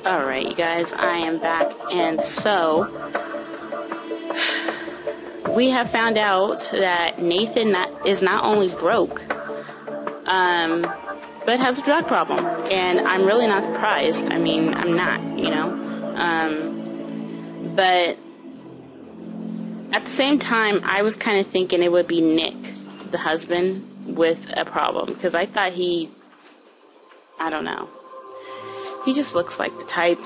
Alright, you guys, I am back, and so we have found out that Nathan is not only broke, but has a drug problem, and I'm really not surprised. I mean, I'm not, you know, but at the same time, I was kind of thinking it would be Nick, the husband, with a problem, because I thought I don't know, he just looks like the type.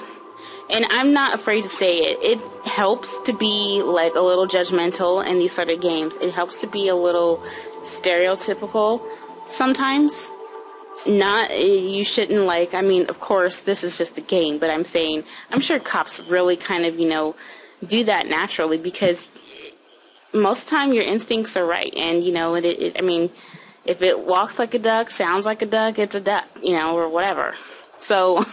And I'm not afraid to say it. It helps to be like a little judgmental in these sort of games. It helps to be a little stereotypical sometimes. You shouldn't like, I mean, of course, this is just a game, but I'm saying, I'm sure cops really kind of, you know, do that naturally, because most of the time your instincts are right. And, you know, I mean, if it walks like a duck, sounds like a duck, it's a duck, you know, or whatever. So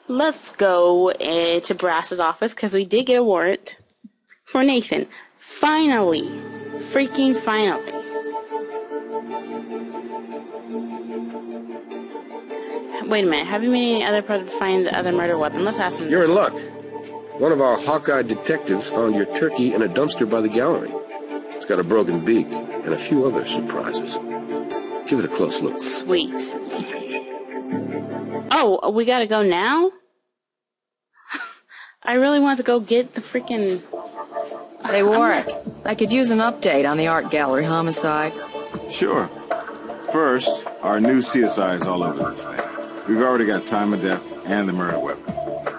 let's go to Brass's office, because we did get a warrant for Nathan. Finally. Freaking finally. Wait a minute. Have you made any other progress to find the other murder weapon? Let's ask him. You're in luck. One of our Hawkeye detectives found your turkey in a dumpster by the gallery. It's got a broken beak and a few other surprises. Give it a close look. Sweet. Oh, we gotta go now? I really want to go get the freaking... Hey, Warwick, I could use an update on the art gallery homicide. Sure. First, our new CSI is all over this thing. We've already got time of death and the murder weapon.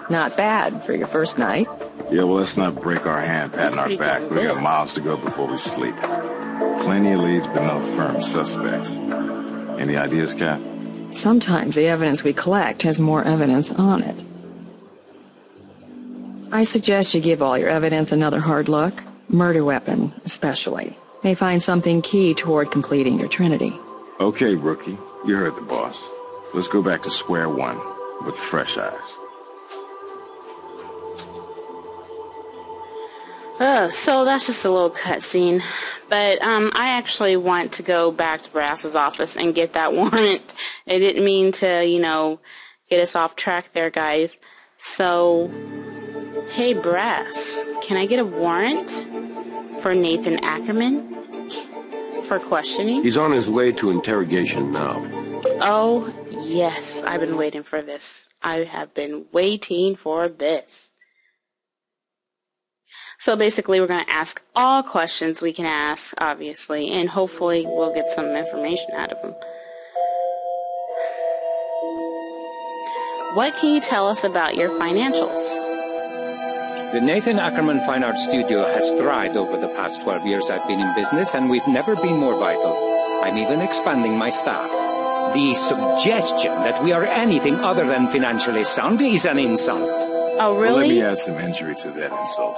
Not bad for your first night. Yeah, well, let's not break our hand patting our back. We got miles to go before we sleep. Plenty of leads, but no firm suspects. Any ideas, Kat? Sometimes the evidence we collect has more evidence on it. I suggest you give all your evidence another hard look. Murder weapon, especially. May find something key toward completing your trinity. Okay, rookie. You heard the boss. Let's go back to square one with fresh eyes. So that's just a little cutscene. But I actually want to go back to Brass's office and get that warrant. I didn't mean to, you know, get us off track there, guys. So, hey, Brass, can I get a warrant for Nathan Ackerman for questioning? He's on his way to interrogation now. Oh, yes, I've been waiting for this. I have been waiting for this. So basically, we're going to ask all questions we can ask, obviously, and hopefully we'll get some information out of him. What can you tell us about your financials? The Nathan Ackerman Fine Art Studio has thrived over the past 12 years I've been in business, and we've never been more vital. I'm even expanding my staff. The suggestion that we are anything other than financially sound is an insult. Oh, really? Well, let me add some injury to that insult.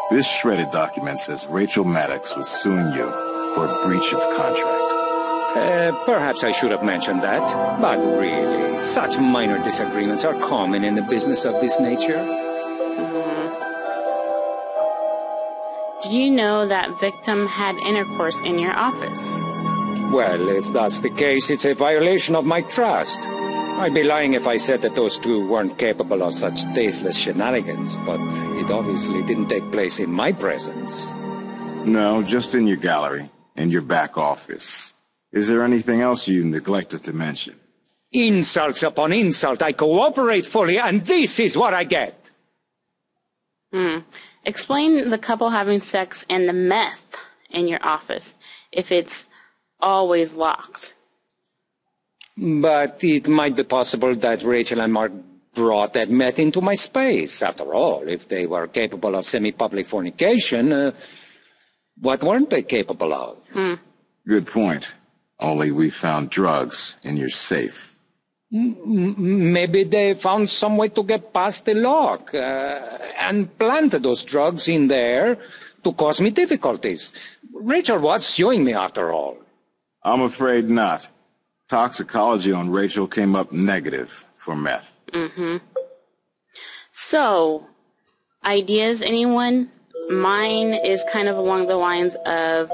This shredded document says Rachel Maddox was suing you for a breach of contract. Perhaps I should have mentioned that. But really, such minor disagreements are common in a business of this nature. Did you know that victim had intercourse in your office? Well, if that's the case, it's a violation of my trust. I'd be lying if I said that those two weren't capable of such tasteless shenanigans, but it obviously didn't take place in my presence. No, just in your gallery, in your back office. Is there anything else you neglected to mention? Insults upon insult. I cooperate fully, and this is what I get. Explain the couple having sex and the meth in your office, if it's always locked. But it might be possible that Rachel and Mark brought that meth into my space. After all, if they were capable of semi-public fornication, what weren't they capable of? Good point. Only we found drugs in your safe. Maybe they found some way to get past the lock and planted those drugs in there to cause me difficulties. Rachel was suing me after all. I'm afraid not. Toxicology on Rachel came up negative for meth. So, ideas, anyone? Mine is kind of along the lines of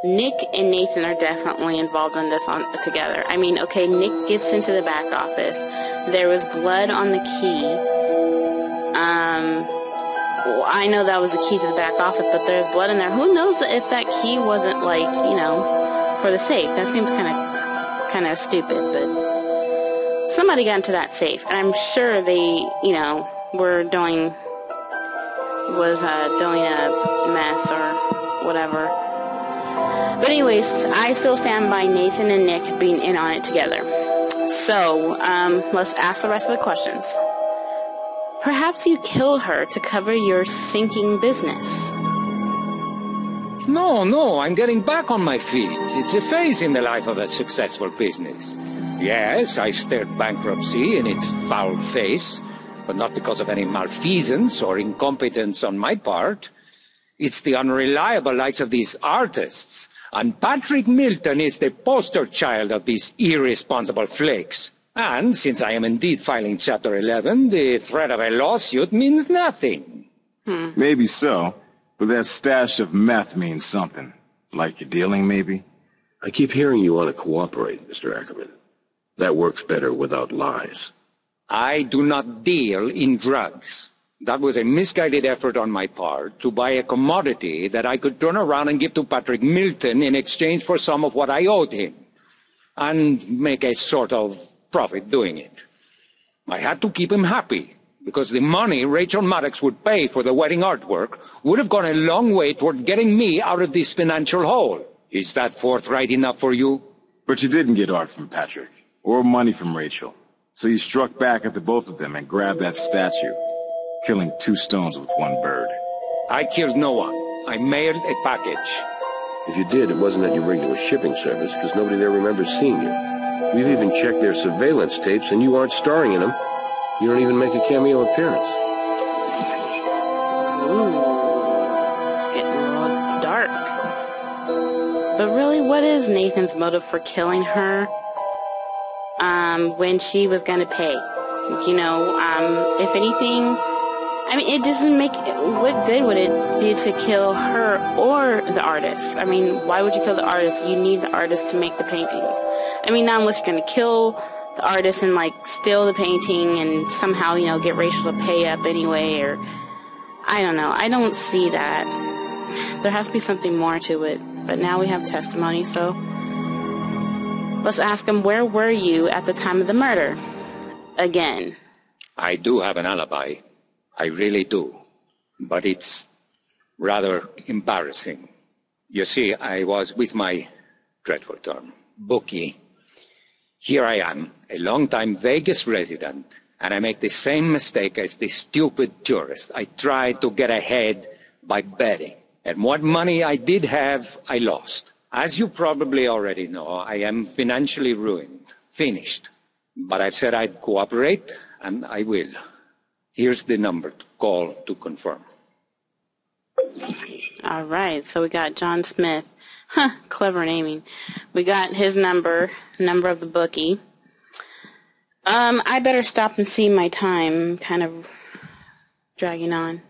Nick and Nathan are definitely involved in this together. I mean, okay, Nick gets into the back office. There was blood on the key. Well, I know that was the key to the back office, but there's blood in there. Who knows if that key wasn't, like, you know, for the safe? That seems kind of stupid, but somebody got into that safe, and I'm sure they, you know, were doing a meth or whatever. But anyways, I still stand by Nathan and Nick being in on it together. So, let's ask the rest of the questions. Perhaps you killed her to cover your sinking business. No, I'm getting back on my feet. It's a phase in the life of a successful business. Yes, I stared bankruptcy in its foul face, but not because of any malfeasance or incompetence on my part. It's the unreliable lights of these artists, and Patrick Milton is the poster child of these irresponsible flakes. And since I am indeed filing Chapter 11, the threat of a lawsuit means nothing. Maybe so, but that stash of meth means something. Like you're dealing, maybe? I keep hearing you want to cooperate, Mr. Ackerman. That works better without lies. I do not deal in drugs. That was a misguided effort on my part to buy a commodity that I could turn around and give to Patrick Milton in exchange for some of what I owed him, and make a sort of profit doing it. I had to keep him happy, because the money Rachel Maddox would pay for the wedding artwork would have gone a long way toward getting me out of this financial hole. Is that forthright enough for you? But you didn't get art from Patrick, or money from Rachel. So you struck back at the both of them and grabbed that statue, killing two stones with one bird. I killed no one. I mailed a package. If you did, it wasn't at your regular shipping service, because nobody there remembers seeing you. We've even checked their surveillance tapes, and you aren't starring in them. You don't even make a cameo appearance. Ooh, it's getting a little dark. But really, what is Nathan's motive for killing her when she was going to pay? You know, if anything, I mean, it doesn't make, what good would it do to kill her or the artist? I mean, why would you kill the artist? You need the artist to make the paintings. I mean, not unless you're going to kill the artist and, like, steal the painting and somehow, you know, get Rachel to pay up anyway, or, I don't know. I don't see that. There has to be something more to it. But now we have testimony, so let's ask him, where were you at the time of the murder? Again. I do have an alibi. I really do. But it's rather embarrassing. You see, I was with my dreadful term, bookie. Here I am, a long-time Vegas resident, and I make the same mistake as the stupid tourist. I tried to get ahead by betting. And what money I did have, I lost. As you probably already know, I am financially ruined, finished. But I've said I'd cooperate, and I will. Here's the number to call to confirm. All right, so we got John Smith. Clever naming. We got his number of the bookie. I better stop and see my time. Kind of dragging on.